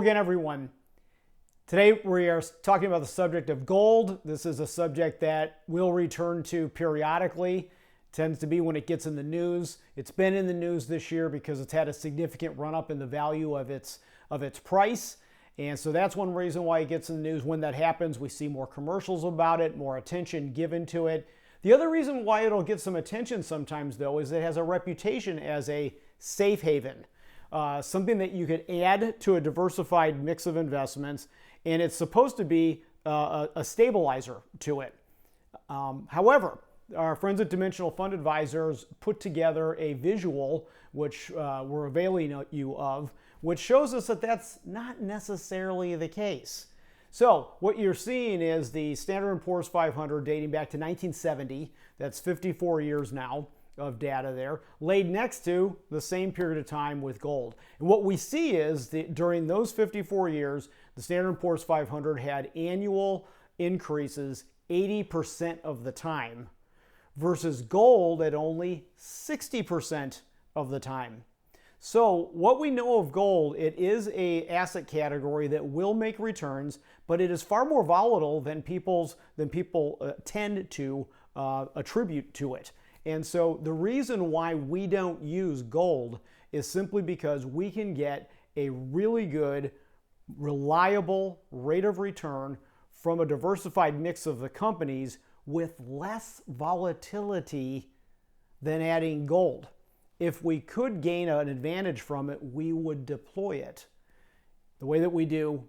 again, everyone. Today we are talking about the subject of gold. This is a subject that we'll return to periodically. Tends to be when it gets in the news. It's been in the news this year because it's had a significant run up in the value of its price. And so that's one reason why it gets in the news. When that happens, we see more commercials about it, more attention given to it. The other reason why it'll get some attention sometimes, though, is it has a reputation as a safe haven. Something that you could add to a diversified mix of investments, and it's supposed to be a stabilizer to it. However, our friends at Dimensional Fund Advisors put together a visual, which we're availing you of, which shows us that that's not necessarily the case. So what you're seeing is the Standard & Poor's 500 dating back to 1970. That's 54 years now of data there, laid next to the same period of time with gold. And what we see is that during those 54 years, the Standard & Poor's 500 had annual increases 80% of the time versus gold at only 60% of the time. So what we know of gold, it is an asset category that will make returns, but it is far more volatile than people tend to attribute to it. And so the reason why we don't use gold is simply because we can get a really good, reliable rate of return from a diversified mix of the companies with less volatility than adding gold. If we could gain an advantage from it, we would deploy it. The way that we do,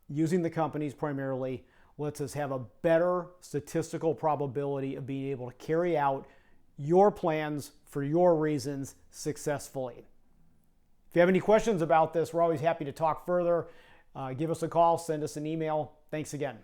using the companies primarily, lets us have a better statistical probability of being able to carry out your plans for your reasons successfully. If you have any questions about this, we're always happy to talk further. Give us a call, send us an email. Thanks again.